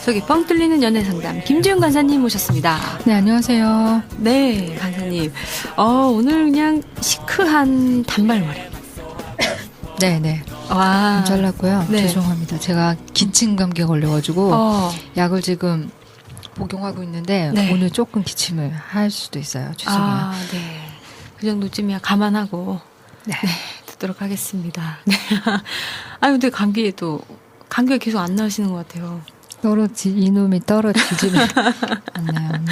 속이 뻥 뚫리는 연애상담 김지훈 간사님 모셨습니다. 네, 안녕하세요. 네, 간사님. 오늘 그냥 시크한 단발머리. 네네. 와. 잘랐고요. 네. 죄송합니다. 제가 기침 감기가 걸려가지고 약을 지금 복용하고 있는데 네. 오늘 조금 기침을 할 수도 있어요. 죄송해요. 네. 그 정도쯤이야 감안하고 네. 듣도록 하겠습니다. 네. 근데 감기가 계속 안 나으시는 것 같아요. 이놈이 떨어지지는 않나요.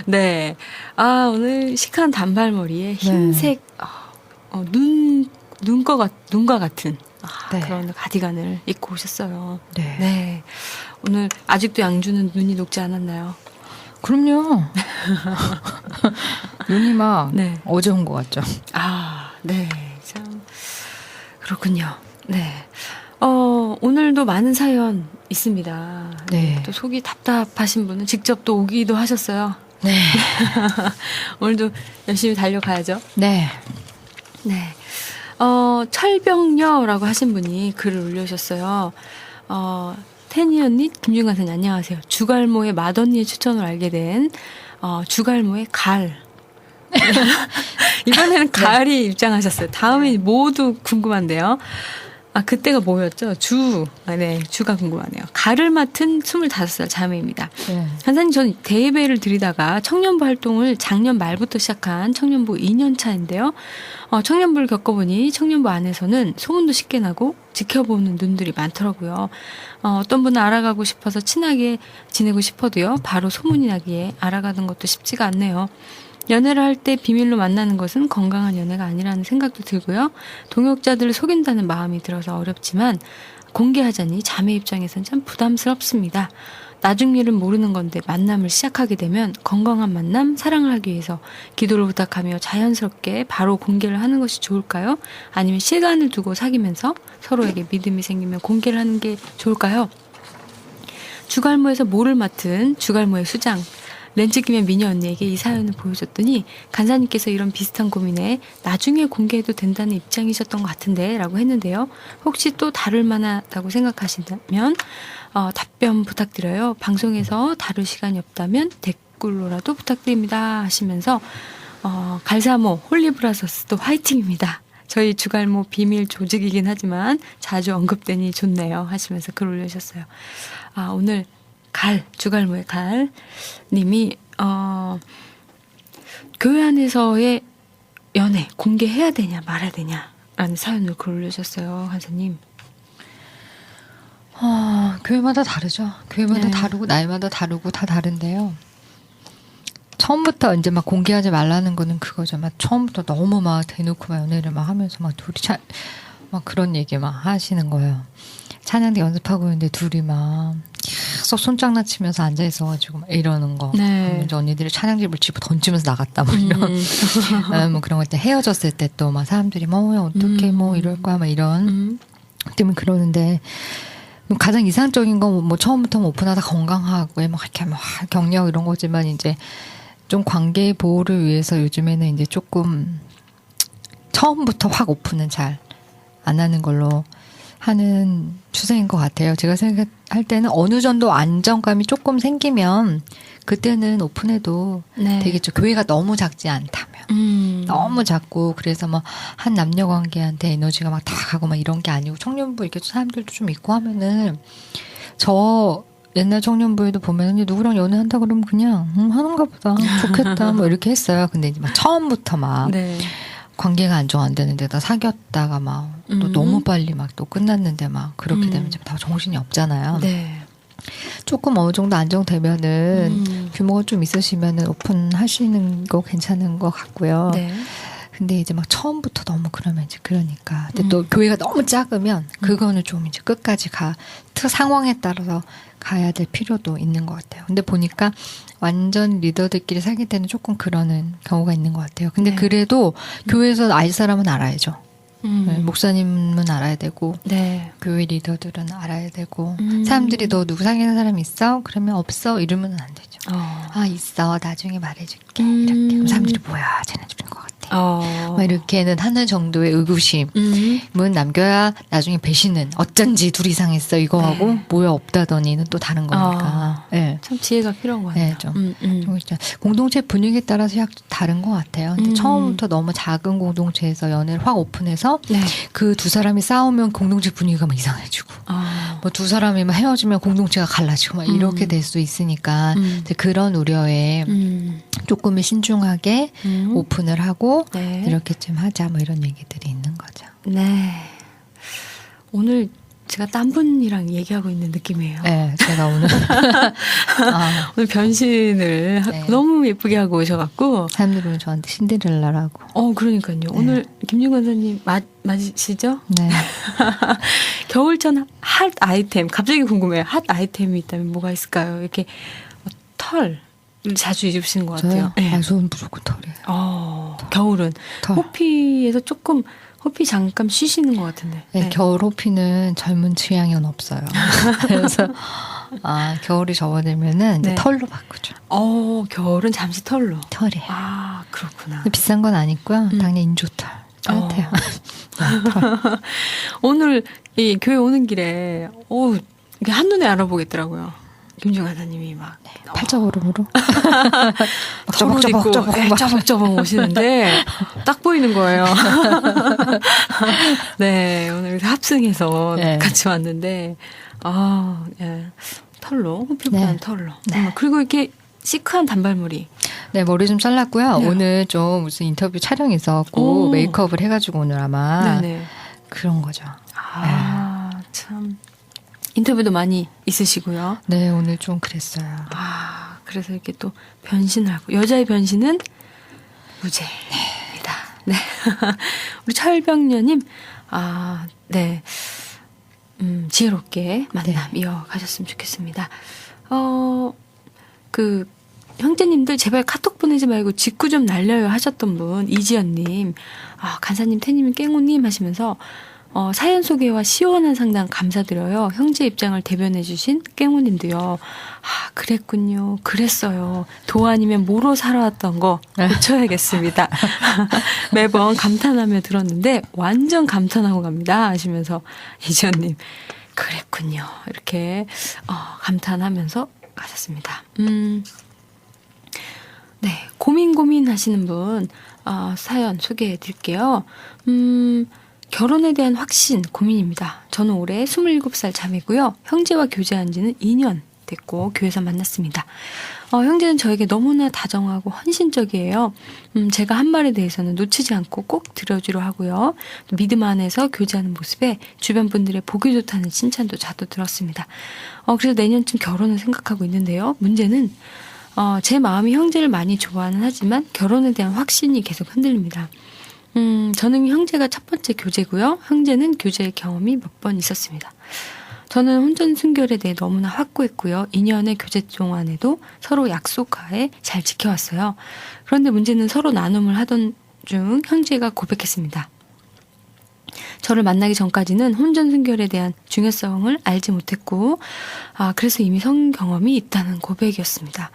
네. 오늘 시크한 단발머리에 흰색, 눈과 같은 네. 그런 가디건을 입고 오셨어요. 네. 네. 오늘 아직도 양주는 눈이 녹지 않았나요? 그럼요. 눈이 막 네. 어제 온 것 같죠. 네. 참, 그렇군요. 네. 오늘도 많은 사연 있습니다. 네. 또 속이 답답하신 분은 직접 또 오기도 하셨어요. 네. 오늘도 열심히 달려가야죠. 네. 네. 철병녀라고 하신 분이 글을 올려주셨어요. 태니 언니, 김준 간사님 안녕하세요. 주갈모의 맏언니의 추천을 알게 된 주갈모의 갈. 이번에는 갈이 입장하셨어요. 다음에 모두 궁금한데요. 그때가 뭐였죠? 주가 궁금하네요. 갈을 맡은 25살 자매입니다. 네. 간사님, 전 대예배를 드리다가 청년부 활동을 작년 말부터 시작한 청년부 2년 차인데요. 청년부를 겪어보니 청년부 안에서는 소문도 쉽게 나고 지켜보는 눈들이 많더라고요. 어떤 분은 알아가고 싶어서 친하게 지내고 싶어도요. 바로 소문이 나기에 알아가는 것도 쉽지가 않네요. 연애를 할 때 비밀로 만나는 것은 건강한 연애가 아니라는 생각도 들고요. 동역자들을 속인다는 마음이 들어서 어렵지만 공개하자니 자매 입장에선 참 부담스럽습니다. 나중 일은 모르는 건데 만남을 시작하게 되면 건강한 만남, 사랑을 하기 위해서 기도를 부탁하며 자연스럽게 바로 공개를 하는 것이 좋을까요? 아니면 시간을 두고 사귀면서 서로에게 믿음이 생기면 공개를 하는 게 좋을까요? 주갈모에서 모를 맡은 주갈모의 수장 렌즈 끼면 미녀 언니에게 이 사연을 보여줬더니 간사님께서 이런 비슷한 고민에 나중에 공개해도 된다는 입장이셨던 것 같은데 라고 했는데요. 혹시 또 다를 만하다고 생각하신다면 답변 부탁드려요. 방송에서 다룰 시간이 없다면 댓글로라도 부탁드립니다 하시면서 갈사모 홀리브라서스도 화이팅입니다. 저희 주갈모 비밀 조직이긴 하지만 자주 언급되니 좋네요 하시면서 글 올려주셨어요. 오늘 주갈모의 갈 님이 교회 안에서의 연애 공개해야 되냐 말아야 되냐 라는 사연을 글 올려주셨어요. 간사님. 교회마다 다르죠. 교회마다 네. 다르고 나이마다 다르고 다 다른데요. 처음부터 이제 막 공개하지 말라는 거는 그거죠. 막 처음부터 너무 막 대놓고 막 연애를 막 하면서 막 둘이 막 그런 얘기 막 하시는 거예요. 찬양대 연습하고 있는데 둘이 막 계속 손장난치면서 앉아 있어가지고 막 이러는 거. 네. 이제 언니들이 찬양집을 집어 던지면서 나갔다 뭐 이런. 뭐 그런 거 때 헤어졌을 때 또 막 사람들이 어떻게 뭐 이럴 거야 막 이런 때문에 그러는데 가장 이상적인 건 뭐 처음부터 오픈하다 건강하고 막 이렇게 막 격려 이런 거지만 이제 좀 관계 보호를 위해서 요즘에는 이제 조금 처음부터 확 오픈은 잘 안 하는 걸로 하는 추세인 것 같아요. 제가 생각할 때는 어느 정도 안정감이 조금 생기면 그때는 오픈해도 네. 되겠죠. 교회가 너무 작지 않다면. 너무 작고 그래서 뭐 한 남녀 관계한테 에너지가 막 다 가고 막 이런 게 아니고 청년부 이렇게 사람들도 좀 있고 하면은 저 옛날 청년부에도 보면은 누구랑 연애한다 그러면 그냥 하는가 보다 좋겠다 뭐 이렇게 했어요. 근데 이제 막 처음부터 막 네. 관계가 안정 안 되는데 다 사귀었다가 막 또 너무 빨리 막 또 끝났는데 막 그렇게 되면 다 정신이 없잖아요. 네. 조금 어느 정도 안정되면은 규모가 좀 있으시면은 오픈하시는 거 괜찮은 것 같고요. 네. 근데 이제 막 처음부터 너무 그러면 이제 그러니까. 근데 또 교회가 너무 작으면 그거는 좀 이제 끝까지 상황에 따라서 가야 될 필요도 있는 것 같아요. 근데 보니까 완전 리더들끼리 사귈 때는 조금 그러는 경우가 있는 것 같아요. 근데 네. 그래도 교회에서 알 사람은 알아야죠. 네, 목사님은 알아야 되고 네. 교회 리더들은 알아야 되고 사람들이 너 누구 사귀는 사람 있어? 그러면 없어? 이러면 안 되죠. 있어. 나중에 말해줄게. 이렇게. 그럼 사람들이 뭐야? 쟤는 죽인 것 같아. 어. 막 이렇게는 하는 정도의 의구심은 남겨야 나중에 배신은 어쩐지 둘이 이상했어 이거 네. 하고 뭐야 없다더니는 또 다른 거니까. 네. 참 지혜가 필요한 것 같아요. 네, 좀 진짜 공동체 분위기에 따라서 약 다른 것 같아요. 근데 처음부터 너무 작은 공동체에서 연애를 확 오픈해서 네. 그 두 사람이 싸우면 공동체 분위기가 막 이상해지고 뭐 두 사람이 막 헤어지면 공동체가 갈라지고 막 이렇게 될 수 있으니까 이제 그런 우려에 조금 신중하게 오픈을 하고 네. 이렇게 좀 하자 뭐 이런 얘기들이 있는 거죠. 네. 오늘 제가 딴 분이랑 얘기하고 있는 느낌이에요. 네, 제가 오늘 오늘 변신을 네. 너무 예쁘게 하고 오셔갖고. 사람들은 저한테 신데렐라라고. 그러니까요. 오늘 김준관 선생님 맞으시죠? 네. 겨울전 핫 아이템. 갑자기 궁금해요. 핫 아이템이 있다면 뭐가 있을까요? 이렇게 털을 자주 입으시는 것 같아요. 저요? 아, 저는 무조건 털이에요. 겨울은 털. 호피에서 조금 호피 잠깐 쉬시는 것 같은데. 네, 겨울 호피는 젊은 취향은 없어요. 그래서 겨울이 접어들면은 이제 네. 털로 바꾸죠. 겨울은 잠시 털로. 털이에요. 그렇구나. 근데 비싼 건 아니고요. 당연히 인조털. 따뜻해요. 네, 털. 오늘 이 교회 오는 길에 이게 한눈에 알아보겠더라고요. 김중환 사님이 막 팔자고름으로 털옷 입고 짜박짜박 오시는데 딱 보이는 거예요. 네, 오늘 합승해서 네. 같이 왔는데 예. 털로 호피보다는 네. 털로. 네. 그리고 이렇게 시크한 단발머리. 네, 머리 좀 잘랐고요. 네. 오늘 좀 무슨 인터뷰 촬영이 있어갖고 오. 메이크업을 해가지고 오늘 아마 네네. 그런 거죠. 참 인터뷰도 많이 있으시고요. 네, 오늘 좀 그랬어요. 그래서 이렇게 또 변신을 하고 여자의 변신은 무죄입니다. 네. 우리 철병녀님, 네. 지혜롭게 만남 이어가셨으면 좋겠습니다. 형제님들 제발 카톡 보내지 말고 직구 좀 날려요 하셨던 분, 이지연님, 간사님, 태님, 깽우님 하시면서 사연 소개와 시원한 상담 감사드려요. 형제 입장을 대변해주신 깽우님도요. 그랬군요. 그랬어요. 도 아니면 모로 살아왔던 거 고쳐야겠습니다. 매번 감탄하며 들었는데 완전 감탄하고 갑니다 하시면서 이지연님 그랬군요. 이렇게 감탄하면서 가셨습니다. 네, 고민 하시는 분 사연 소개해 드릴게요. 결혼에 대한 확신 고민입니다. 저는 올해 27살 자매고요. 형제와 교제한 지는 2년 됐고 교회에서 만났습니다. 형제는 저에게 너무나 다정하고 헌신적이에요. 제가 한 말에 대해서는 놓치지 않고 꼭 들어주려 하고요. 또 믿음 안에서 교제하는 모습에 주변 분들의 보기 좋다는 칭찬도 자주 들었습니다. 그래서 내년쯤 결혼을 생각하고 있는데요. 문제는 제 마음이 형제를 많이 좋아는 하지만 결혼에 대한 확신이 계속 흔들립니다. 저는 형제가 첫 번째 교제고요. 형제는 교제 경험이 몇 번 있었습니다. 저는 혼전 순결에 대해 너무나 확고했고요. 2년의 교제 동안에도 서로 약속하에 잘 지켜왔어요. 그런데 문제는 서로 나눔을 하던 중 형제가 고백했습니다. 저를 만나기 전까지는 혼전 순결에 대한 중요성을 알지 못했고, 그래서 이미 성 경험이 있다는 고백이었습니다.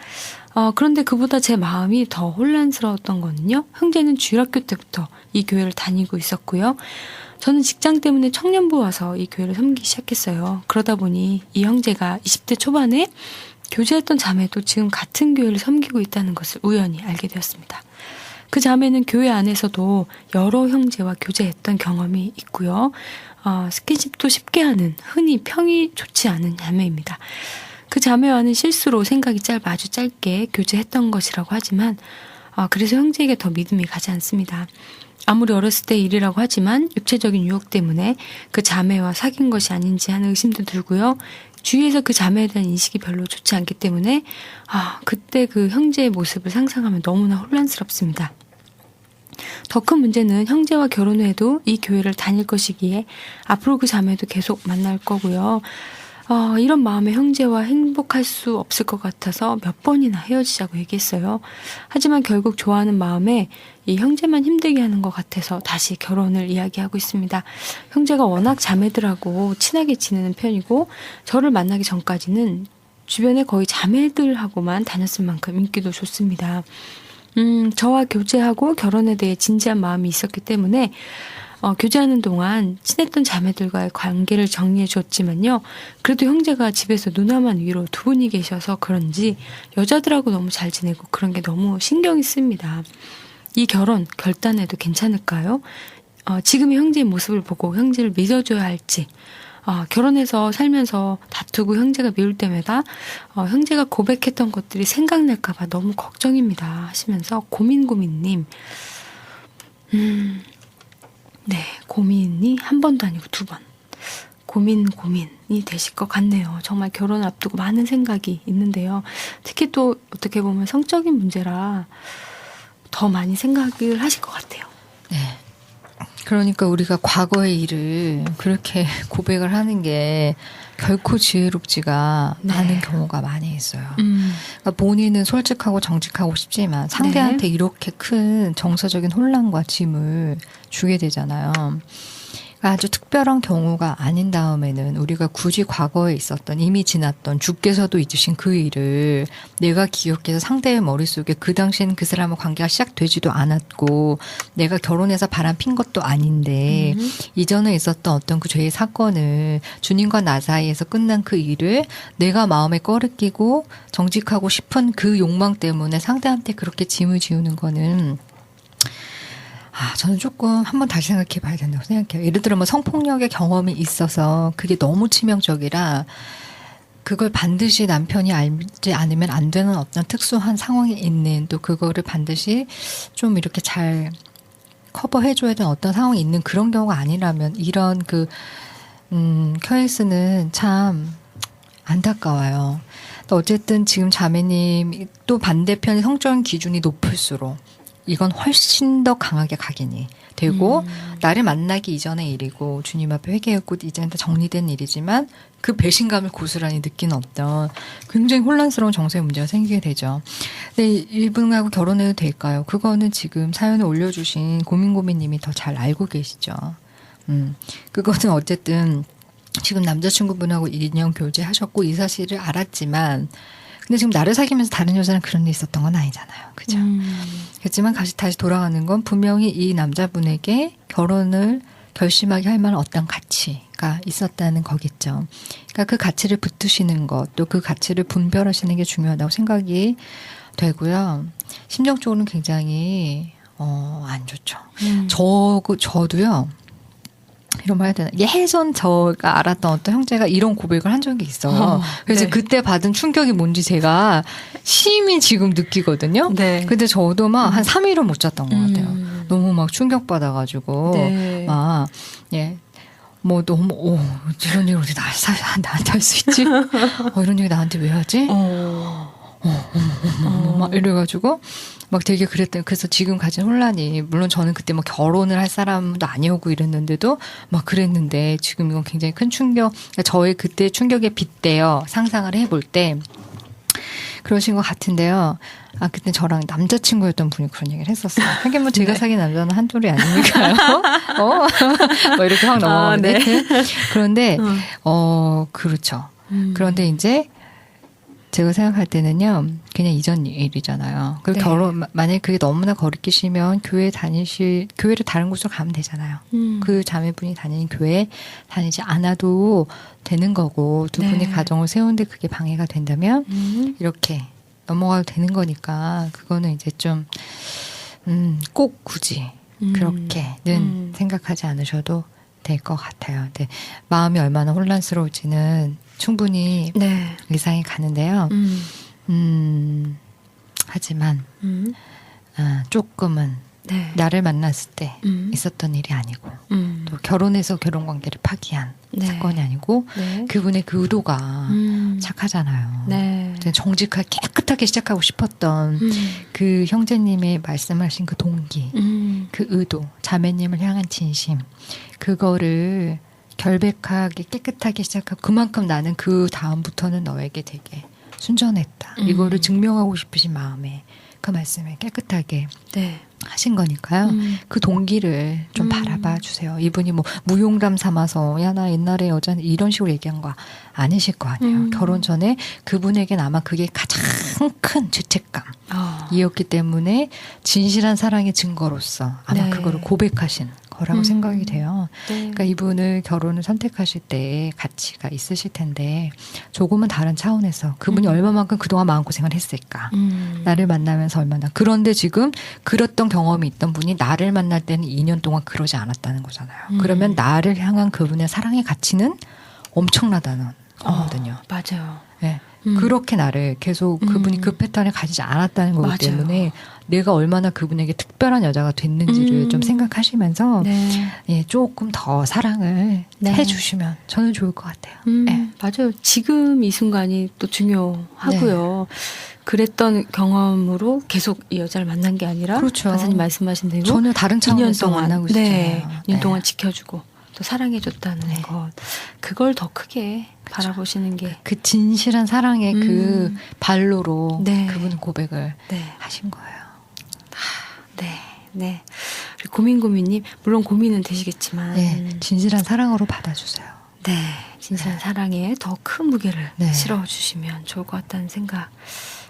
그런데 그보다 제 마음이 더 혼란스러웠던 거는요. 형제는 주일학교 때부터 이 교회를 다니고 있었고요. 저는 직장 때문에 청년부 와서 이 교회를 섬기기 시작했어요. 그러다 보니 이 형제가 20대 초반에 교제했던 자매도 지금 같은 교회를 섬기고 있다는 것을 우연히 알게 되었습니다. 그 자매는 교회 안에서도 여러 형제와 교제했던 경험이 있고요. 스킨십도 쉽게 하는 흔히 평이 좋지 않은 자매입니다. 그 자매와는 실수로 생각이 아주 짧게 교제했던 것이라고 하지만 그래서 형제에게 더 믿음이 가지 않습니다. 아무리 어렸을 때 일이라고 하지만 육체적인 유혹 때문에 그 자매와 사귄 것이 아닌지 하는 의심도 들고요. 주위에서 그 자매에 대한 인식이 별로 좋지 않기 때문에 그때 그 형제의 모습을 상상하면 너무나 혼란스럽습니다. 더 큰 문제는 형제와 결혼 후에도 이 교회를 다닐 것이기에 앞으로 그 자매도 계속 만날 거고요. 이런 마음에 형제와 행복할 수 없을 것 같아서 몇 번이나 헤어지자고 얘기했어요. 하지만 결국 좋아하는 마음에 이 형제만 힘들게 하는 것 같아서 다시 결혼을 이야기하고 있습니다. 형제가 워낙 자매들하고 친하게 지내는 편이고 저를 만나기 전까지는 주변에 거의 자매들하고만 다녔을 만큼 인기도 좋습니다. 저와 교제하고 결혼에 대해 진지한 마음이 있었기 때문에 교제하는 동안 친했던 자매들과의 관계를 정리해 줬지만요. 그래도 형제가 집에서 누나만 위로 두 분이 계셔서 그런지 여자들하고 너무 잘 지내고 그런 게 너무 신경이 씁니다. 이 결혼 결단해도 괜찮을까요? 지금의 형제의 모습을 보고 형제를 믿어줘야 할지, 결혼해서 살면서 다투고 형제가 미울 때마다 형제가 고백했던 것들이 생각날까봐 너무 걱정입니다 하시면서 고민님 네, 고민이 한 번도 아니고 두 번. 고민이 되실 것 같네요. 정말 결혼 앞두고 많은 생각이 있는데요. 특히 또 어떻게 보면 성적인 문제라 더 많이 생각을 하실 것 같아요. 네. 그러니까 우리가 과거의 일을 그렇게 고백을 하는 게 결코 지혜롭지가 네. 않은 경우가 많이 있어요. 그러니까 본인은 솔직하고 정직하고 싶지만 상대한테 이렇게 큰 정서적인 혼란과 짐을 주게 되잖아요. 그러니까 아주 특별한 경우가 아닌 다음에는 우리가 굳이 과거에 있었던 이미 지났던 주께서도 잊으신 그 일을 내가 기억해서 상대의 머릿속에 그 당시에는 그 사람과 관계가 시작되지도 않았고 내가 결혼해서 바람핀 것도 아닌데 이전에 있었던 어떤 그 죄의 사건을 주님과 나 사이에서 끝난 그 일을 내가 마음에 꺼리끼고 정직하고 싶은 그 욕망 때문에 상대한테 그렇게 짐을 지우는 거는 저는 조금 한번 다시 생각해 봐야 된다고 생각해요. 예를 들어 뭐 성폭력의 경험이 있어서 그게 너무 치명적이라 그걸 반드시 남편이 알지 않으면 안 되는 어떤 특수한 상황이 있는 또 그거를 반드시 좀 이렇게 잘 커버해줘야 되는 어떤 상황이 있는 그런 경우가 아니라면 이런 케이스는 참 안타까워요. 또 어쨌든 지금 자매님 또 반대편의 성적인 기준이 높을수록 이건 훨씬 더 강하게 각인이 되고 나를 만나기 이전의 일이고 주님 앞에 회개했고 이제는 다 정리된 일이지만 그 배신감을 고스란히 느끼는 어떤 굉장히 혼란스러운 정서의 문제가 생기게 되죠. 근데 이분하고 결혼해도 될까요? 그거는 지금 사연을 올려주신 고민님이 더 잘 알고 계시죠. 그거는 어쨌든 지금 남자친구분하고 2년 교제하셨고 이 사실을 알았지만 근데 지금 나를 사귀면서 다른 여자랑 그런 일이 있었던 건 아니잖아요. 그죠? 그렇지만 다시 돌아가는 건 분명히 이 남자분에게 결혼을 결심하게 할 만한 어떤 가치가 있었다는 거겠죠. 그러니까 그 가치를 붙드시는 것, 또 그 가치를 분별하시는 게 중요하다고 생각이 되고요. 심정적으로는 굉장히 안 좋죠. 저도요. 이런 말 해야 되나? 예전 저가 알았던 어떤 형제가 이런 고백을 한 적이 있어요. 그래서 네. 그때 받은 충격이 뭔지 제가 심히 지금 느끼거든요. 네. 근데 저도 막 한 3일은 못 잤던 것 같아요. 너무 막 충격받아가지고. 네. 막, 뭐 너무, 이런 얘기 어떻게 나한테 할 수 있지? 이런 얘기 나한테 왜 하지? 막 이래가지고 막 되게 그랬더니 그래서 지금 가진 혼란이 물론 저는 그때 뭐 결혼을 할 사람도 아니었고 이랬는데도 막 그랬는데 지금 이건 굉장히 큰 충격 그러니까 저의 그때 충격에 빗대어 상상을 해볼 때 그러신 것 같은데요. 그때 저랑 남자친구였던 분이 그런 얘기를 했었어요. 하긴 뭐 제가 사귄 남자는 한둘이 아니니까요. 뭐 이렇게 확 넘어가는데. 네. 그런데, 그렇죠. 그런데 이제 제가 생각할 때는요, 그냥 이전 일이잖아요. 그 네. 만약에 그게 너무나 거리끼시면 교회를 다른 곳으로 가면 되잖아요. 그 자매분이 다니는 교회 다니지 않아도 되는 거고, 두 분이 네. 가정을 세우는데 그게 방해가 된다면, 이렇게 넘어가도 되는 거니까, 그거는 이제 좀, 꼭 굳이 그렇게는 생각하지 않으셔도 될 것 같아요. 근데 마음이 얼마나 혼란스러울지는 충분히 네. 예상이 가는데요. 하지만 조금은 네. 나를 만났을 때 있었던 일이 아니고 또 결혼해서 결혼관계를 파기한 네. 사건이 아니고 네. 그분의 그 의도가 착하잖아요. 네. 정직하게 깨끗하게 시작하고 싶었던 그 형제님의 말씀하신 그 동기, 그 의도, 자매님을 향한 진심, 그거를 결백하게 깨끗하게 시작하고 그만큼 나는 그 다음부터는 너에게 되게 순전했다. 이거를 증명하고 싶으신 마음에 그 말씀을 깨끗하게 네. 하신 거니까요. 그 동기를 좀 바라봐 주세요. 이분이 뭐 무용담 삼아서 야 나 옛날에 여자는 이런 식으로 얘기한 거 아니실 거 아니에요. 결혼 전에 그분에겐 아마 그게 가장 큰 죄책감, 이었기 때문에 진실한 사랑의 증거로서 아마 네. 그거를 고백하신 거라고 생각이 돼요. 네. 그러니까 이분을 결혼을 선택하실 때 가치가 있으실 텐데 조금은 다른 차원에서 그분이 얼마만큼 그동안 마음고생을 했을까. 나를 만나면서 얼마나. 그런데 지금 그랬던 경험이 있던 분이 나를 만날 때는 2년 동안 그러지 않았다는 거잖아요. 그러면 나를 향한 그분의 사랑의 가치는 엄청나다는 거거든요. 맞아요. 네. 그렇게 나를 계속 그분이 그 패턴을 가지지 않았다는 거기 맞아요. 때문에 내가 얼마나 그분에게 특별한 여자가 됐는지를 좀 생각하시면서 네. 예, 조금 더 사랑을 네. 해주시면 저는 좋을 것 같아요. 네. 맞아요. 지금 이 순간이 또 중요하고요. 그랬던 경험으로 계속 이 여자를 만난 게 아니라 그렇죠. 간사님 말씀하신 대로 전혀 다른 2년 차원에서 동안 만나고 네, 있잖아요. 2년 동안 지켜주고 또 사랑해줬다는 것, 그걸 더 크게 바라보시는 게 그 진실한 사랑의 그 발로로 네. 그분은 고백을 네. 하신 거예요. 네, 네. 우리 고민고민님, 물론 고민은 되시겠지만, 네, 진실한 사랑으로 받아주세요. 네, 진실한 사랑에 더 큰 무게를 네. 실어주시면 좋을 것 같다는 생각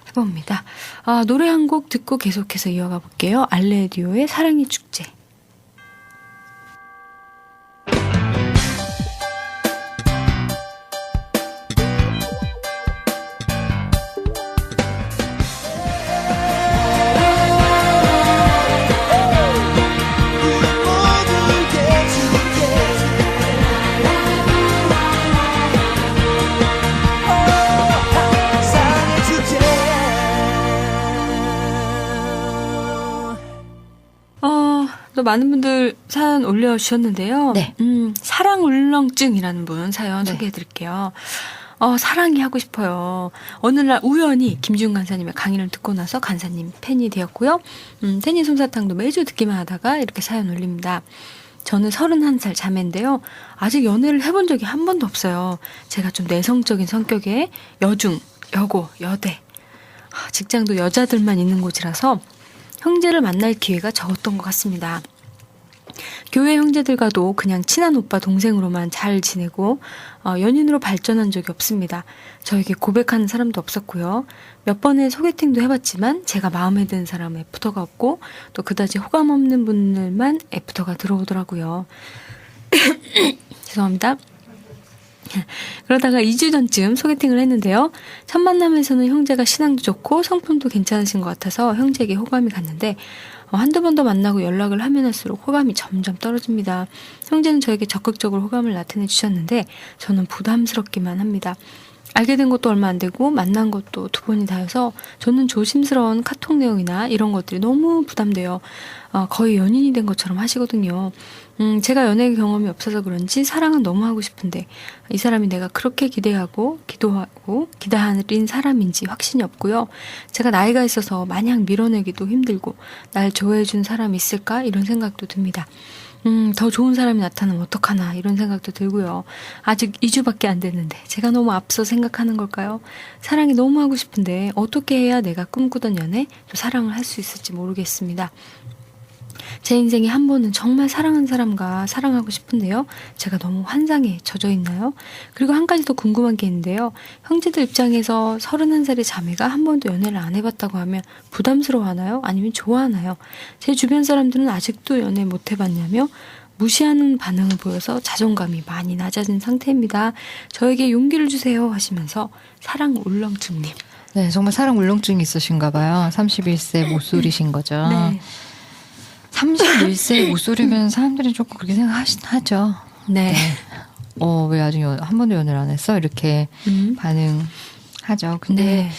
해봅니다. 노래 한 곡 듣고 계속해서 이어가 볼게요. 알레디오의 사랑의 축제. 또 많은 분들 사연 올려주셨는데요. 네. 사랑 울렁증이라는 분 사연 네. 소개해드릴게요. 사랑이 하고 싶어요. 어느 날 우연히 김지훈 간사님의 강의를 듣고 나서 간사님 팬이 되었고요. 테니 솜사탕도 매주 듣기만 하다가 이렇게 사연 올립니다. 저는 31살 자매인데요. 아직 연애를 해본 적이 한 번도 없어요. 제가 좀 내성적인 성격에 여중, 여고, 여대, 직장도 여자들만 있는 곳이라서 형제를 만날 기회가 적었던 것 같습니다. 교회 형제들과도 그냥 친한 오빠 동생으로만 잘 지내고 연인으로 발전한 적이 없습니다. 저에게 고백하는 사람도 없었고요. 몇 번의 소개팅도 해봤지만 제가 마음에 드는 사람은 애프터가 없고 또 그다지 호감 없는 분들만 애프터가 들어오더라고요. 죄송합니다. 그러다가 2주 전쯤 소개팅을 했는데요. 첫 만남에서는 형제가 신앙도 좋고 성품도 괜찮으신 것 같아서 형제에게 호감이 갔는데 한두 번 더 만나고 연락을 하면 할수록 호감이 점점 떨어집니다. 형제는 저에게 적극적으로 호감을 나타내 주셨는데 저는 부담스럽기만 합니다. 알게 된 것도 얼마 안 되고 만난 것도 2번이 다여서 저는 조심스러운 카톡 내용이나 이런 것들이 너무 부담돼요. 거의 연인이 된 것처럼 하시거든요. 제가 연애 경험이 없어서 그런지 사랑은 너무 하고 싶은데 이 사람이 내가 그렇게 기대하고 기도하고 기다린 사람인지 확신이 없고요. 제가 나이가 있어서 마냥 밀어내기도 힘들고 날 좋아해준 사람이 있을까 이런 생각도 듭니다. 더 좋은 사람이 나타나면 어떡하나 이런 생각도 들고요. 아직 2주밖에 안 됐는데 제가 너무 앞서 생각하는 걸까요? 사랑이 너무 하고 싶은데 어떻게 해야 내가 꿈꾸던 연애 또 사랑을 할 수 있을지 모르겠습니다. 제 인생에 한 번은 정말 사랑하는 사람과 사랑하고 싶은데요. 제가 너무 환상에 젖어 있나요? 그리고 한 가지 더 궁금한 게 있는데요. 형제들 입장에서 31살의 자매가 한 번도 연애를 안 해봤다고 하면 부담스러워하나요? 아니면 좋아하나요? 제 주변 사람들은 아직도 연애 못 해봤냐며 무시하는 반응을 보여서 자존감이 많이 낮아진 상태입니다. 저에게 용기를 주세요 하시면서 사랑 울렁증님. 네, 정말 사랑 울렁증이 있으신가 봐요. 31세 모쏠이신 거죠. 네. 31세 모쏠이면 사람들이 조금 그렇게 생각하죠. 네. 왜 아직 한 번도 연애를 안 했어? 이렇게 반응하죠. 근데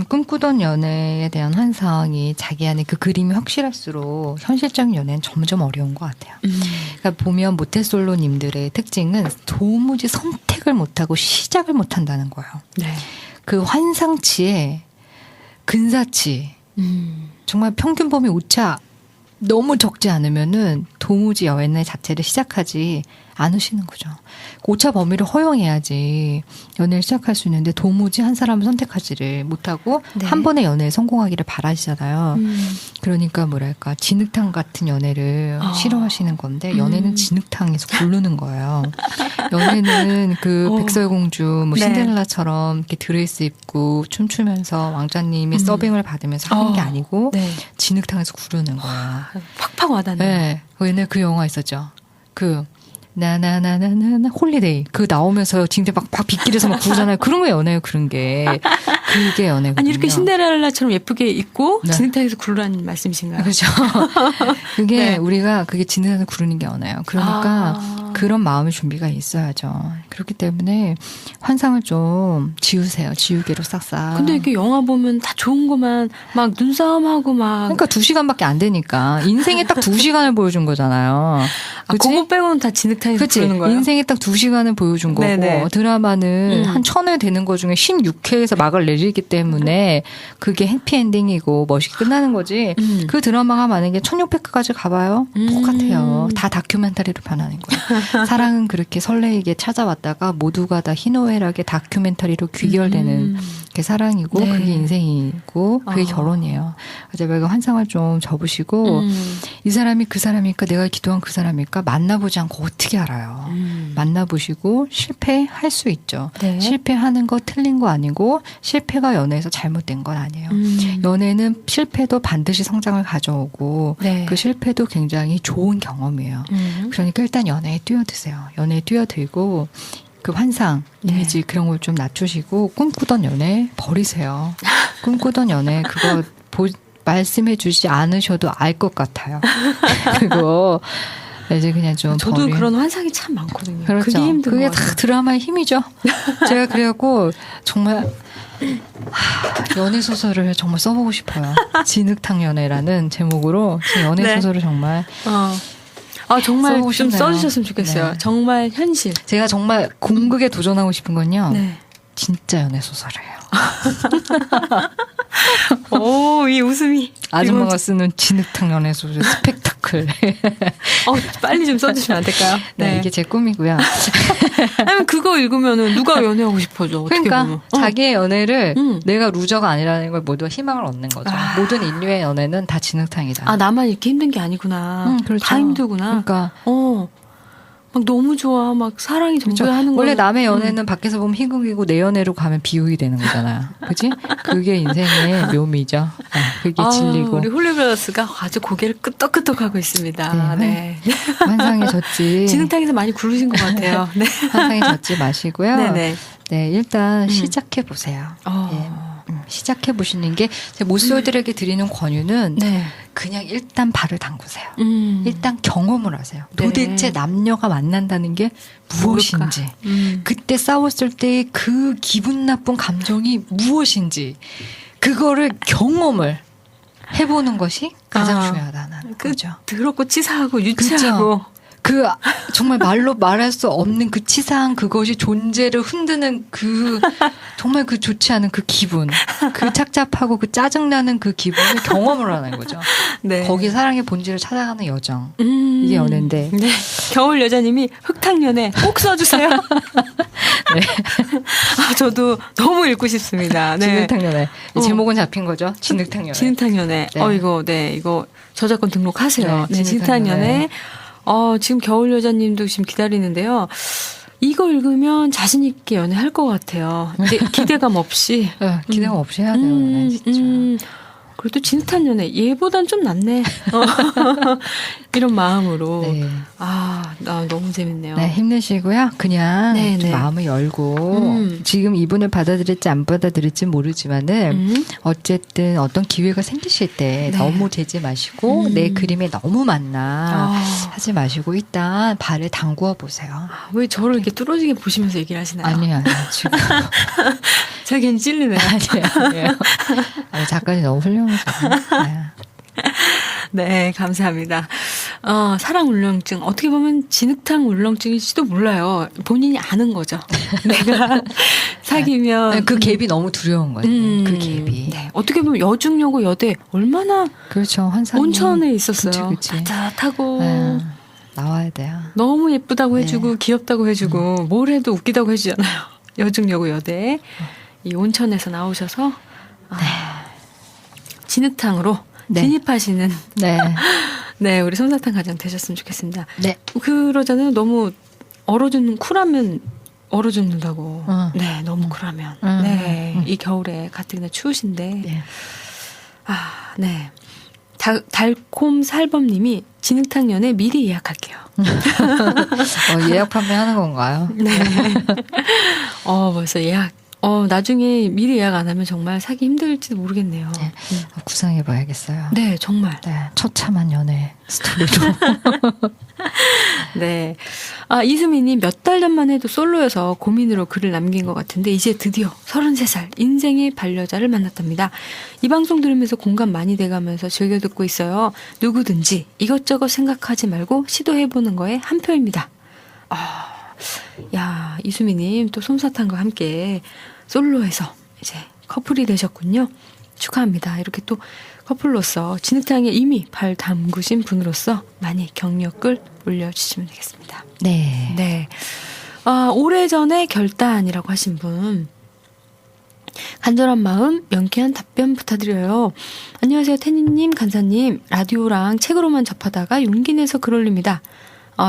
꿈꾸던 연애에 대한 환상이 자기 안에 그 그림이 확실할수록 현실적인 연애는 점점 어려운 것 같아요. 그러니까 보면 모태솔로님들의 특징은 도무지 선택을 못하고 시작을 못한다는 거예요. 네. 그 환상치에 근사치 정말 평균 범위 오차 너무 적지 않으면은 도무지 연애 자체를 시작하지 않으시는 거죠. 오차 범위를 허용해야지 연애를 시작할 수 있는데 도무지 한 사람을 선택하지를 못하고 네. 한 번의 연애에 성공하기를 바라시잖아요. 그러니까 뭐랄까 진흙탕 같은 연애를 싫어하시는 건데 연애는 진흙탕에서 굴르는 거예요. 연애는 그 백설공주 뭐 네. 신데렐라처럼 이렇게 드레스 입고 춤추면서 왕자님이 서빙을 받으면서 하는 게 아니고 네. 진흙탕에서 구르는 거예요. 팍팍 와닿네. 네. 옛날에 그 영화 있었죠. 그 나나나나나나 홀리데이 그 나오면서 진짜 막 빗길에서 막 부르잖아요. 그런 게 연애예요. 그런 게 그게 연애거든요. 아니 이렇게 신데렐라처럼 예쁘게 입고 네. 진흙탕에서 굴르라는 말씀이신가요? 그렇죠. 그게 네. 우리가 그게 진흙탕에서 구르는 게 연애예요. 그러니까 그런 마음의 준비가 있어야죠. 그렇기 때문에 환상을 좀 지우세요. 지우개로 싹싹. 근데 이렇게 영화 보면 다 좋은 것만 막 눈싸움하고 막 그러니까 2시간밖에 안 되니까 인생에 딱 2시간을 보여준 거잖아요. 그치? 그거 빼고는 다 진흙탕에서 그치? 굴르는 거예요? 인생에 딱 2시간을 보여준 거고 네네. 드라마는 한 1000회 되는 거 중에 16회에서 막을 내리기 때문에 그게 해피엔딩이고 멋있게 끝나는 거지. 그 드라마가 만약에 1600회까지 가봐요. 똑같아요. 다 다큐멘터리로 변하는 거예요. 사랑은 그렇게 설레이게 찾아왔다가 모두가 다 희노애락의 다큐멘터리로 귀결되는 게 사랑이고 네. 그게 인생이고 그게 결혼이에요. 그래서 제가 환상을 좀 접으시고 이 사람이 그 사람일까 내가 기도한 그 사람일까 만나보지 않고 어떻게 알아요. 만나보시고 실패할 수 있죠. 네. 실패하는 거 틀린 거 아니고 실패가 연애에서 잘못된 건 아니에요. 연애는 실패도 반드시 성장을 가져오고 네. 그 실패도 굉장히 좋은 경험이에요. 그러니까 일단 연애에 뛰어드세요. 연애에 뛰어들고 그 환상, 이미지 그런 걸 좀 낮추시고 꿈꾸던 연애 버리세요. 꿈꾸던 연애 그거 말씀해 주지 않으셔도 알 것 같아요. 그리고 이제 그냥 좀 저도 그런 환상이 참 많거든요. 그렇죠. 그게 힘든 그게 것 같아요. 다 드라마의 힘이죠. 제가 그래갖고 정말 연애 소설을 정말 써보고 싶어요. 진흙탕 연애라는 제목으로 제 연애 네. 소설을 정말 정말 써보고 좀 싶네요. 써주셨으면 좋겠어요. 네. 정말 현실. 제가 정말 공극에 도전하고 싶은 건요. 네. 진짜 연애 소설이에요. 오, 이 웃음이. 아줌마가 쓰는 진흙탕 연애 소설 스펙타클. 빨리 좀 써주시면 안 될까요? 네, 이게 제 꿈이고요. 아니면 그거 읽으면은 누가 연애하고 싶어져. 어떻게 그러니까 보면. 자기의 연애를 내가 루저가 아니라는 걸 모두가 희망을 얻는 거죠. 모든 인류의 연애는 다 진흙탕이다. 나만 이렇게 힘든 게 아니구나. 그렇죠. 다 힘들구나. 그러니까 막 너무 좋아. 막 사랑이 전부야 하는 거. 원래 남의 연애는 밖에서 보면 희극이고 내 연애로 가면 비극이 되는 거잖아요. 그치? 그게 인생의 묘미죠. 그게 진리고. 우리 홀리브라더스가 아주 고개를 끄덕끄덕하고 있습니다. 네. 환상에 젖지. 진흙탕에서 많이 굴르신 것 같아요. 네. 환상에 젖지 마시고요. 네네. 네, 일단 시작해 보세요. 시작해 보시는 게 제 모쏠들에게 드리는 권유는 네. 그냥 일단 발을 담그세요. 일단 경험을 하세요. 네. 도대체 남녀가 만난다는 게 무엇인지, 그때 싸웠을 때 그 기분 나쁜 감정이 무엇인지, 그거를 경험을 해보는 것이 가장 중요하다는 거죠. 더럽고 치사하고 유치하고. 그 정말 말로 말할 수 없는 그 치사한 그것이 존재를 흔드는 그 정말 그 좋지 않은 그 기분, 그 착잡하고 그 짜증나는 그 기분을 경험을 하는 거죠. 네. 거기 사랑의 본질을 찾아가는 여정. 이게 연애인데. 네. 겨울 여자님이 흙탕연애 꼭 써주세요. 네. 저도 너무 읽고 싶습니다. 네. 진흙탕 연애. 제목은 잡힌 거죠. 진흙탕 연애. 진흙탕 연애. 네. 이거 저작권 등록하세요. 네, 네, 진흙탕 연애. 지금 겨울 여자님도 지금 기다리는데요. 이거 읽으면 자신 있게 연애할 것 같아요. 기대감 없이. 기대감 없이 해야 돼요. 연애 진짜. 그래도 진흙탕 연애 얘보단 좀 낫네. 이런 마음으로. 네. 나 너무 재밌네요. 네, 힘내시고요. 그냥 네, 좀 네. 마음을 열고 지금 이분을 받아들일지 안 받아들일지 모르지만은 어쨌든 어떤 기회가 생기실 때 네. 너무 재지 마시고 내 그림에 너무 맞나 하지 마시고 일단 발을 담그어 보세요. 왜 저를 이렇게 뚫어지게 보시면서 얘기를 하시나요? 아니요, 지금 제가 괜히 찔리네요. 아니에요. 작가님 너무 훌륭하죠. 네, 감사합니다. 사랑 울렁증. 어떻게 보면 진흙탕 울렁증일지도 몰라요. 본인이 아는 거죠. 내가 사귀면. 그 갭이 너무 두려운 거예요. 그 갭이. 네. 어떻게 보면 여중여고 여대 얼마나 그렇죠. 환상이. 온천에 있었어요. 그치. 따뜻하고. 네. 나와야 돼요. 너무 예쁘다고 네. 해주고 귀엽다고 해주고 뭘 해도 웃기다고 해주잖아요. 여중여고 여대 이 온천에서 나오셔서 진흙탕으로 네. 진입하시는 네. 네 우리 솜사탕 가정 되셨으면 좋겠습니다. 네. 그러잖아요. 너무 얼어죽는 쿨하면 얼어 죽는다고. 네, 너무 쿨하면. 네, 이 겨울에 가뜩이나 추우신데. 네. 아, 네. 달콤 살범님이 진흙탕 연애 미리 예약할게요. 예약 판매하는 건가요? 네. 벌써 예약. 나중에 미리 예약 안 하면 정말 사기 힘들지도 모르겠네요. 네. 구상해봐야겠어요. 네, 정말. 네. 처참한 연애 스토리로. 네. 이수미님 몇 달 전만 해도 솔로여서 고민으로 글을 남긴 것 같은데 이제 드디어 33살 인생의 반려자를 만났답니다. 이 방송 들으면서 공감 많이 돼가면서 즐겨 듣고 있어요. 누구든지 이것저것 생각하지 말고 시도해보는 거에 한 표입니다. 야, 이수미님 또 솜사탕과 함께 솔로에서 이제 커플이 되셨군요. 축하합니다. 이렇게 또 커플로서 진흙탕에 이미 발 담그신 분으로서 많이 경력을 올려주시면 되겠습니다. 네. 네. 오래전에 결단이라고 하신 분. 간절한 마음, 명쾌한 답변 부탁드려요. 안녕하세요, 태니님, 간사님. 라디오랑 책으로만 접하다가 용기 내서 글 올립니다.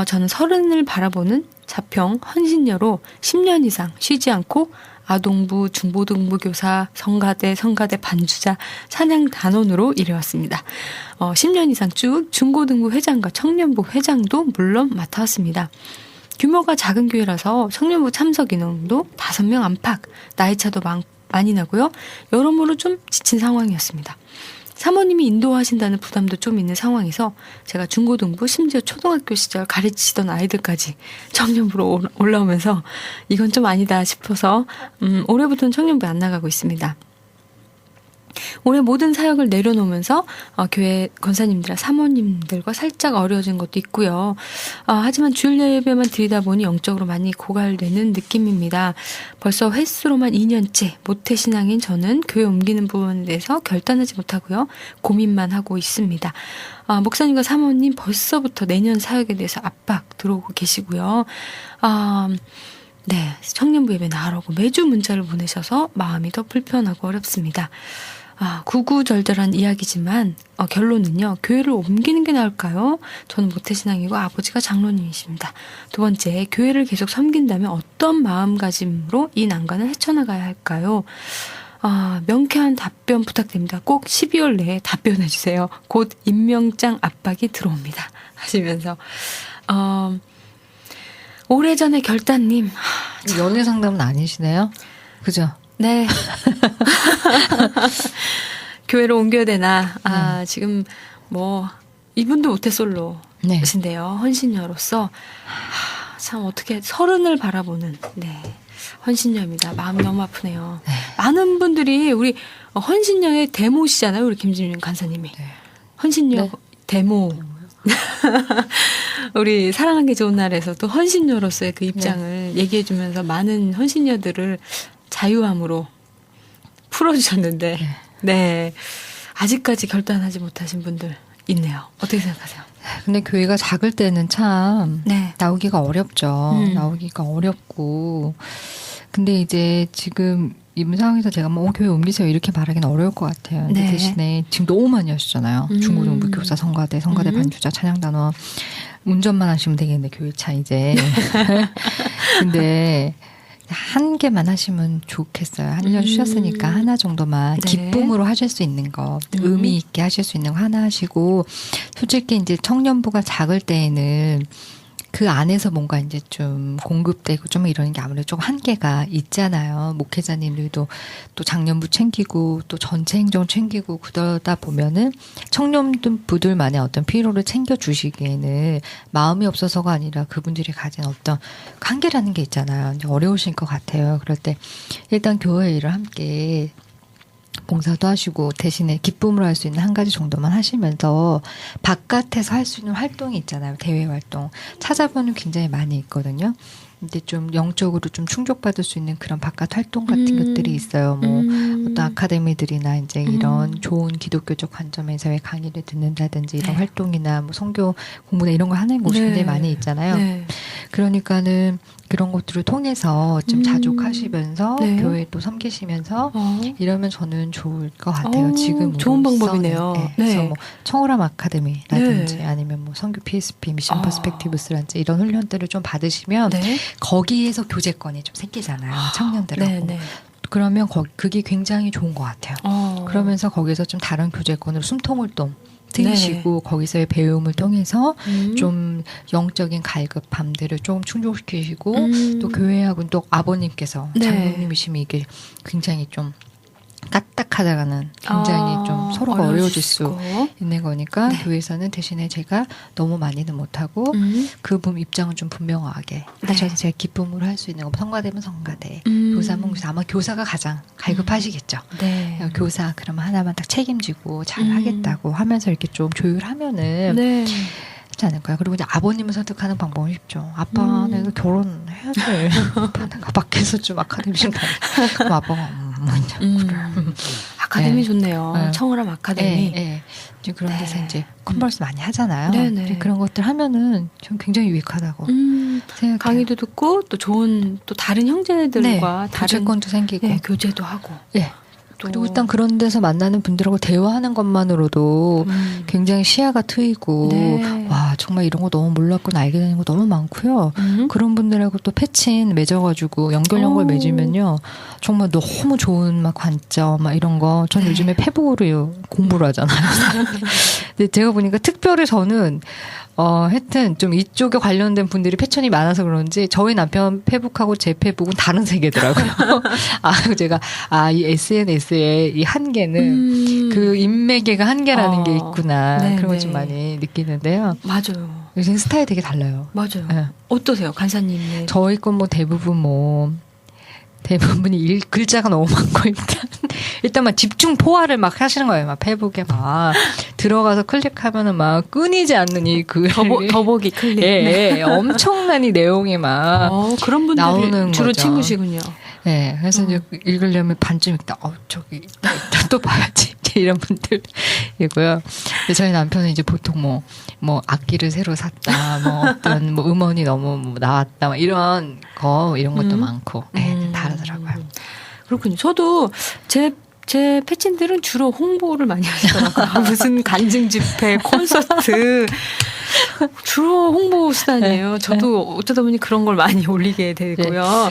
저는 30을 바라보는 자평 헌신녀로 10년 이상 쉬지 않고 아동부, 중고등부 교사, 성가대 반주자, 찬양 단원으로 일해왔습니다. 10년 이상 쭉 중고등부 회장과 청년부 회장도 물론 맡아왔습니다. 규모가 작은 교회라서 청년부 참석 인원도 5명 안팎, 나이 차도 많이 나고요. 여러모로 좀 지친 상황이었습니다. 사모님이 인도하신다는 부담도 좀 있는 상황에서 제가 중고등부 심지어 초등학교 시절 가르치던 아이들까지 청년부로 올라오면서 이건 좀 아니다 싶어서 올해부터는 청년부에 안 나가고 있습니다. 올해 모든 사역을 내려놓으면서 교회 권사님들과 사모님들과 살짝 어려워진 것도 있고요. 하지만 주일 예배만 드리다 보니 영적으로 많이 고갈되는 느낌입니다. 벌써 횟수로만 2년째 모태신앙인 저는 교회 옮기는 부분에 대해서 결단하지 못하고요. 고민만 하고 있습니다. 목사님과 사모님 벌써부터 내년 사역에 대해서 압박 들어오고 계시고요. 네, 청년부 예배 나가라고 매주 문자를 보내셔서 마음이 더 불편하고 어렵습니다. 구구절절한 이야기지만 결론은요. 교회를 옮기는 게 나을까요? 저는 모태신앙이고 아버지가 장로님이십니다. 두 번째, 교회를 계속 섬긴다면 어떤 마음가짐으로 이 난관을 헤쳐나가야 할까요? 명쾌한 답변 부탁드립니다. 꼭 12월 내에 답변해 주세요. 곧 임명장 압박이 들어옵니다. 하시면서 오래전에 결단님. 연애 상담은 아니시네요? 그죠? 네. 교회를 옮겨야 되나. 지금 이분도 모태솔로신데요. 네. 헌신녀로서 참 어떻게 30을 바라보는 헌신녀입니다. 마음이 너무 아프네요. 네. 많은 분들이 우리 헌신녀의 데모시잖아요. 우리 김진윤 간사님이. 네. 헌신녀 네. 데모. 우리 사랑하는 게 좋은 날에서도 헌신녀로서의 그 입장을 얘기해주면서 많은 헌신녀들을 자유함으로 풀어주셨는데, 네. 아직까지 결단하지 못하신 분들 있네요. 어떻게 생각하세요? 근데 교회가 작을 때는 참 나오기가 어렵죠. 나오기가 어렵고. 근데 이제 지금 이 상황에서 제가 교회 옮기세요 이렇게 말하기는 어려울 것 같아요. 근데 대신에 지금 너무 많이 하시잖아요. 중고등부 교사, 성가대 반주자, 찬양단원. 운전만 하시면 되겠는데 교회차 이제. 근데 한 개만 하시면 좋겠어요. 한 년 쉬셨으니까 하나 정도만 기쁨으로 하실 수 있는 거, 의미 있게 하실 수 있는 거 하나 하시고, 솔직히 이제 청년부가 작을 때에는 그 안에서 뭔가 이제 좀 공급되고 좀 이러는 게 아무래도 좀 한계가 있잖아요. 목회자님들도 또 장년부 챙기고 또 전체 행정 챙기고 그러다 보면은 청년부들만의 어떤 필요를 챙겨주시기에는 마음이 없어서가 아니라 그분들이 가진 어떤 한계라는 게 있잖아요. 이제 어려우실 것 같아요. 그럴 때 일단 교회 일을 함께 봉사도 하시고 대신에 기쁨으로 할 수 있는 한 가지 정도만 하시면서 바깥에서 할 수 있는 활동이 있잖아요. 대외 활동. 찾아보면 굉장히 많이 있거든요. 이제 좀 영적으로 좀 충족받을 수 있는 그런 바깥 활동 같은 것들이 있어요. 뭐 어떤 아카데미들이나 이제 이런 좋은 기독교적 관점에서의 강의를 듣는다든지 이런 네. 활동이나 뭐 성교 공부나 이런 거 하는 곳이 굉장히 많이 있잖아요. 네. 그러니까는 그런 것들을 통해서 좀 자족하시면서 네. 교회 또 섬기시면서 이러면 저는 좋을 것 같아요. 지금 좋은 방법이네요. 네. 네. 그래서 뭐 청오람 아카데미라든지 네. 아니면 뭐 성교 PSP 미션 퍼스펙티브스라든지 이런 훈련들을 좀 받으시면 네. 거기에서 교제권이 좀 생기잖아요. 청년들하고. 네, 네. 그러면 그게 굉장히 좋은 것 같아요. 그러면서 거기서 좀 다른 교제권으로 숨통을 좀 트이시고 거기서의 배움을 통해서 좀 영적인 갈급함들을 좀 충족시키시고 또 교회하고는 또 아버님께서 네. 장로님이시면 이게 굉장히 좀 까딱하다가는 굉장히 좀 서로가 어려워질 수 있는 거니까 네. 교회에서는 대신에 제가 너무 많이는 못하고 그분 입장은 좀 분명하게 하셔서 제가 기쁨으로 할 수 있는 거 성가대면 성가대 교사면 교사 아마 교사가 가장 갈급하시겠죠. 네. 교사 그러면 하나만 딱 책임지고 잘 하겠다고 하면서 이렇게 좀 조율하면은 네. 하지 않을까요? 그리고 이제 아버님을 선택하는 방법은 쉽죠. 아빠 내가 결혼해야지. 아빠 내가 밖에서 좀 아카데미식 다니. 그럼 아빠가 아카데미 네. 좋네요. 네. 청어람 아카데미. 네. 이제 그런 데서 네. 이제 컨버스 많이 하잖아요. 네네. 이제 그런 것들 하면은 좀 굉장히 유익하다고 생각해요. 강의도 듣고 또 좋은 또 다른 형제들과 다른 교제권도 생기고. 네, 교제도 하고. 네. 또 그리고 일단 그런 데서 만나는 분들하고 대화하는 것만으로도 굉장히 시야가 트이고 네. 와 정말 이런 거 너무 몰랐구나 알게 되는 거 너무 많고요. 그런 분들하고 또 패친 맺어가지고 연결 맺으면요 정말 너무 좋은 막 관점 막 이런 거 전 요즘에 페북으로 공부를 하잖아요. 근데 제가 보니까 특별히 저는 하여튼 좀 이쪽에 관련된 분들이 패션이 많아서 그런지 저희 남편 페북하고 제 페북은 다른 세계더라고요. 제가 이 SNS의 이 한계는 그 인맥계가 한계라는 게 있구나. 네네. 그런 걸 좀 많이 느끼는데요. 맞아요. 요즘 스타일이 되게 달라요. 맞아요. 네. 어떠세요, 간사님의? 저희 건 뭐 대부분이 글자가 너무 많고 일단 막 집중 포화를 막 하시는 거예요. 막 페북에 막 들어가서 클릭하면은 막 끊이지 않는 이 글 더보기 클릭. 예, 엄청난 이 내용이 막 그런 분들이 나오는 주로 거죠. 친구시군요. 네, 그래서 이제 읽으려면 반쯤 읽다, 저기 있다 또 봐야지 이런 분들이고요. 근데 저희 남편은 이제 보통 뭐 악기를 새로 샀다, 뭐 어떤 뭐 음원이 너무 뭐 나왔다, 뭐 이런 것도 많고, 네, 다르더라고요. 그렇군요. 저도 제 패친들은 주로 홍보를 많이 하시더라고요. 무슨 간증 집회, 콘서트. 주로 홍보 수단이에요. 저도 어쩌다 보니 그런 걸 많이 올리게 되고요.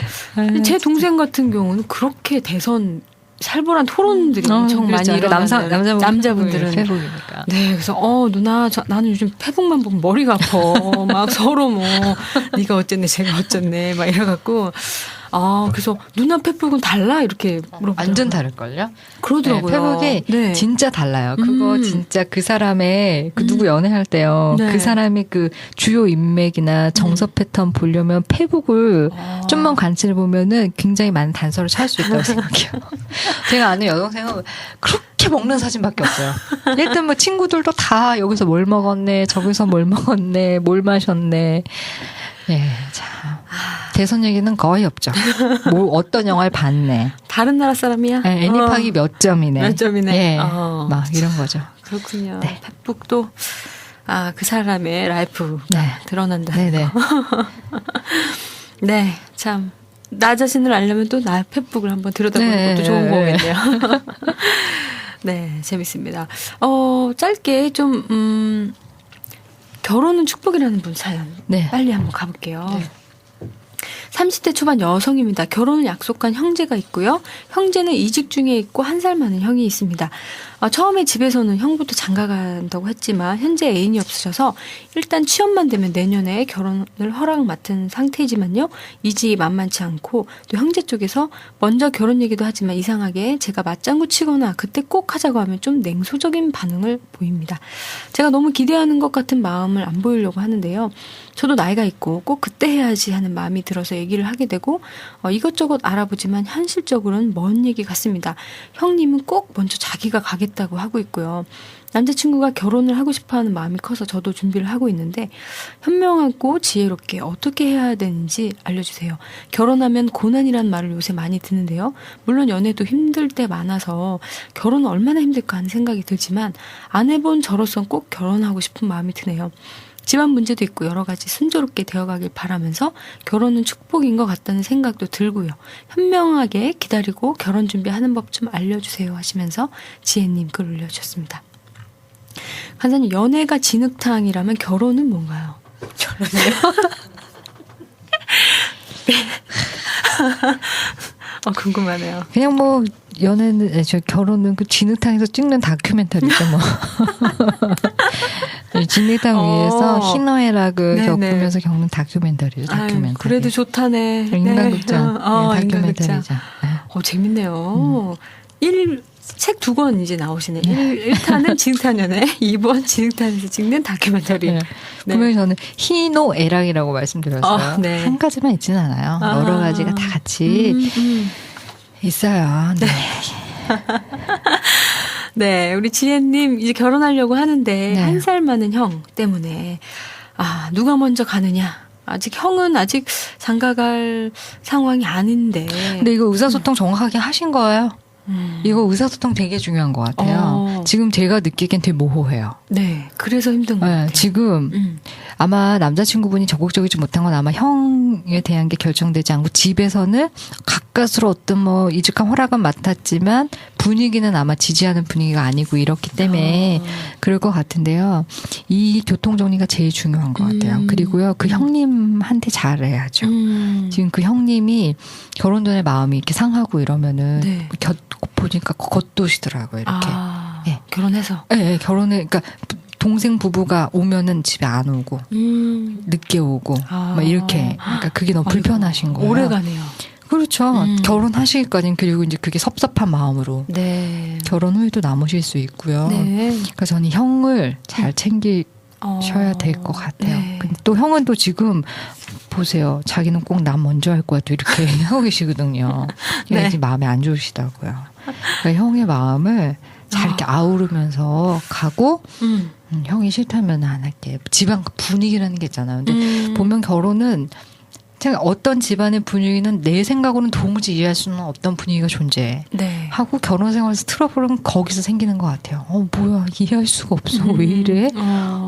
제 동생 같은 경우는 그렇게 대선 살벌한 토론들이 엄청 많이 일어나는 남자분들은 페북이니까. 네, 그래서 누나 나는 요즘 페북만 보면 머리가 아파. 막 서로 네가 어쨌네 제가 어쨌네 막 이래갖고 그래서 누나 페북은 달라 이렇게 물어보더라고요. 완전 다를걸요? 그러더라고요. 네, 페북이 진짜 달라요. 그거 진짜 그 사람의 누구 연애할 때요. 네. 그 사람이 그 주요 인맥이나 정서 패턴 보려면 페북을 좀만 관찰해 보면은 굉장히 많은 단서를 찾을 수 있다고 생각해요. 제가 아는 여동생은 그렇게 먹는 사진밖에 없어요. 일단 뭐 친구들도 다 여기서 뭘 먹었네, 저기서 뭘 먹었네, 뭘 마셨네. 예, 참. 대선 얘기는 거의 없죠. 어떤 영화를 봤네. 다른 나라 사람이야? 네, 애니팡이 몇 점이네. 몇 점이네. 예, 막 이런 거죠. 그렇군요. 네. 페북도 그 사람의 라이프 드러난다. 네네. 네, 참. 나 자신을 알려면 또 나 페북을 한번 들여다보는 것도 좋은 거겠네요. 네, 재밌습니다. 짧게 좀 결혼은 축복이라는 분 사연 빨리 한번 가볼게요. 네. 30대 초반 여성입니다. 결혼을 약속한 형제가 있고요. 형제는 이직 중에 있고 1살 많은 형이 있습니다. 처음에 집에서는 형부터 장가 간다고 했지만 현재 애인이 없으셔서 일단 취업만 되면 내년에 결혼을 허락 맡은 상태이지만요. 이직이 만만치 않고 또 형제 쪽에서 먼저 결혼 얘기도 하지만 이상하게 제가 맞장구 치거나 그때 꼭 하자고 하면 좀 냉소적인 반응을 보입니다. 제가 너무 기대하는 것 같은 마음을 안 보이려고 하는데요. 저도 나이가 있고 꼭 그때 해야지 하는 마음이 들어서 얘기를 하게 되고 이것저것 알아보지만 현실적으로는 먼 얘기 같습니다. 형님은 꼭 먼저 자기가 가겠다고 하고 있고요. 남자친구가 결혼을 하고 싶어하는 마음이 커서 저도 준비를 하고 있는데 현명하고 지혜롭게 어떻게 해야 되는지 알려주세요. 결혼하면 고난이란 말을 요새 많이 듣는데요. 물론 연애도 힘들 때 많아서 결혼은 얼마나 힘들까 하는 생각이 들지만 안 해본 저로선 꼭 결혼하고 싶은 마음이 드네요. 집안 문제도 있고 여러 가지 순조롭게 되어가길 바라면서 결혼은 축복인 것 같다는 생각도 들고요. 현명하게 기다리고 결혼 준비하는 법 좀 알려주세요 하시면서 지혜님 글 올려주셨습니다. 간사님, 연애가 진흙탕이라면 결혼은 뭔가요? 결혼이요? 궁금하네요. 그냥 뭐 연애는 결혼은 그 진흙탕에서 찍는 다큐멘터리죠 뭐. 진흙탕 위에서 희노애락을 겪으면서 겪는 다큐멘터리죠. 다큐멘터리. 그래도 좋다네. 인간극장. 네, 다큐멘터리죠. 네. 재밌네요. 책 2권 이제 나오시네. 1탄은 진흙탕 연애, 2번 진흙탕에서 찍는 다큐멘터리. 네. 분명히 저는 희노애락이라고 말씀드렸어요. 네. 한 가지만 있지는 않아요. 여러 가지가 다 같이 있어요. 네. 네, 우리 지혜님 이제 결혼하려고 하는데 네. 1살 많은 형 때문에 누가 먼저 가느냐. 형은 아직 장가갈 상황이 아닌데. 근데 이거 의사소통 정확하게 하신 거예요? 이거 의사소통 되게 중요한 것 같아요. 지금 제가 느끼기엔 되게 모호해요. 네, 그래서 힘든 것 같아요. 지금 아마 남자친구분이 적극적이지 못한 건 아마 형에 대한 게 결정되지 않고 집에서는 가까스로 어떤 뭐 이직한 허락은 맡았지만 분위기는 아마 지지하는 분위기가 아니고 이렇기 때문에 그럴 것 같은데요. 이 교통 정리가 제일 중요한 것 같아요. 그리고요, 그 형님한테 잘해야죠. 지금 그 형님이 결혼 전에 마음이 이렇게 상하고 이러면은 네. 보니까 겉도시더라고요. 이렇게. 네. 결혼해서. 네, 결혼을 그러니까. 동생 부부가 오면은 집에 안 오고 늦게 오고 막 이렇게 그러니까 그게 너무 불편하신 거예요. 오래 가네요. 그렇죠. 결혼하시기까지는 그리고 이제 그게 섭섭한 마음으로 네. 결혼 후에도 남으실 수 있고요. 네. 그래서 저는 형을 잘 챙기셔야 될 것 같아요. 네. 근데 또 형은 또 지금 보세요. 자기는 꼭 남 먼저 할 거야. 또 이렇게 하고 계시거든요. 네. 지금 마음이 안 좋으시다고요. 그러니까 형의 마음을 잘 이렇게 아우르면서 가고 형이 싫다면 안 할게. 집안 분위기라는 게 있잖아요. 근데 보면 결혼은 제가 어떤 집안의 분위기는 내 생각으로는 도무지 이해할 수는 없던 분위기가 존재해. 네. 하고 결혼 생활에서 트러블은 거기서 생기는 것 같아요. 뭐야 이해할 수가 없어. 왜 이래?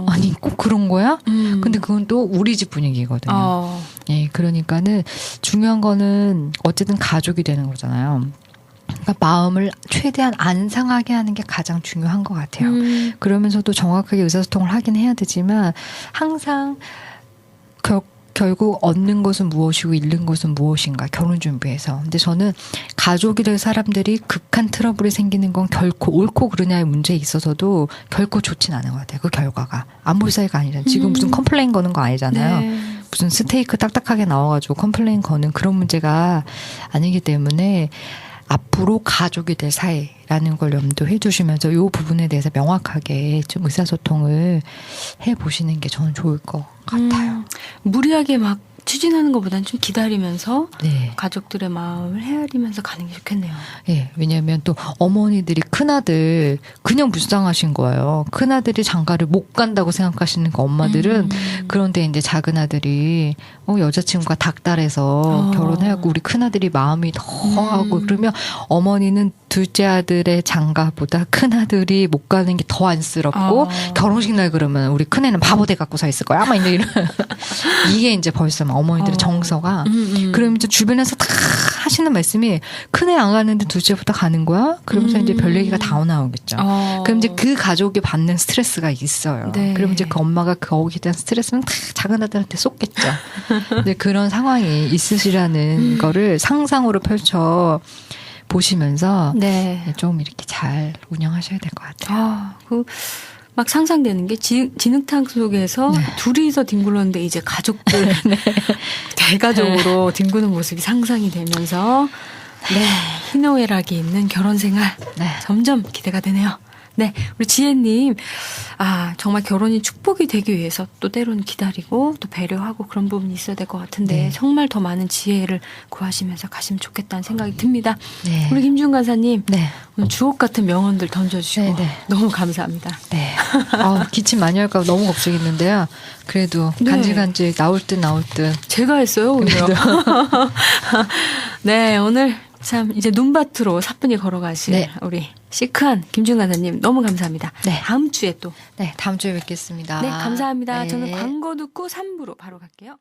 아니 꼭 그런 거야? 근데 그건 또 우리 집 분위기거든요. 예, 그러니까는 중요한 거는 어쨌든 가족이 되는 거잖아요. 그러니까 마음을 최대한 안 상하게 하는 게 가장 중요한 것 같아요. 그러면서도 정확하게 의사소통을 하긴 해야 되지만 항상 결국 얻는 것은 무엇이고 잃는 것은 무엇인가 결혼 준비해서. 근데 저는 가족이 될 사람들이 극한 트러블이 생기는 건 결코 옳고 그르냐의 문제에 있어서도 결코 좋진 않은 것 같아요. 그 결과가. 안 볼 사이가 아니잖아요. 지금 무슨 컴플레인 거는 거 아니잖아요. 네. 무슨 스테이크 딱딱하게 나와가지고 컴플레인 거는 그런 문제가 아니기 때문에 앞으로 가족이 될 사이라는 걸 염두해 두시면서 이 부분에 대해서 명확하게 좀 의사소통을 해보시는 게 저는 좋을 것 같아요. 무리하게 막 추진하는 것보다는 좀 기다리면서 네. 가족들의 마음을 헤아리면서 가는 게 좋겠네요. 예, 왜냐하면 또 어머니들이 큰아들 그냥 불쌍하신 거예요. 큰아들이 장가를 못 간다고 생각하시는 거 엄마들은 그런데 이제 작은아들이 여자친구가 닥달해서 결혼해갖고 우리 큰아들이 마음이 더 하고 그러면 어머니는 둘째 아들의 장가보다 큰아들이 못 가는 게 더 안쓰럽고 결혼식 날 그러면 우리 큰애는 바보 돼 갖고 서 있을 거야. 아마 이제 이런 이게 이제 벌써 막 어머니들의 정서가 그러면 이제 주변에서 다 하시는 말씀이 큰애 안 가는데 둘째보다 가는 거야? 그러면서 이제 별 얘기가 다 나오겠죠. 그럼 이제 그 가족이 받는 스트레스가 있어요. 네. 그럼 이제 그 엄마가 거기에 대한 스트레스는 다 작은 아들한테 쏟겠죠. 근데 그런 상황이 있으시라는 거를 상상으로 펼쳐 보시면서 네. 좀 이렇게 잘 운영하셔야 될 것 같아요. 막 상상되는 게 진흙탕 속에서 네. 둘이서 뒹굴렀는데 이제 가족들 대가족으로 뒹구는 모습이 상상이 되면서 희노애락이 있는 결혼 생활 네. 점점 기대가 되네요. 네, 우리 지혜님, 정말 결혼이 축복이 되기 위해서 또 때로는 기다리고 또 배려하고 그런 부분이 있어야 될 것 같은데 네. 정말 더 많은 지혜를 구하시면서 가시면 좋겠다는 생각이 듭니다. 네. 우리 김준 간사님, 네. 오늘 주옥 같은 명언들 던져주시고 네, 네. 너무 감사합니다. 네. 기침 많이 할까 봐 너무 걱정했는데요. 그래도 네. 간질간질 나올 듯. 제가 했어요, 오늘. 네, 오늘 참 이제 눈밭으로 사뿐히 걸어가실 네. 우리 시크한 김준 간사님 너무 감사합니다. 네. 다음 주에 또. 네, 다음 주에 뵙겠습니다. 네, 감사합니다. 네. 저는 광고 듣고 3부로 바로 갈게요.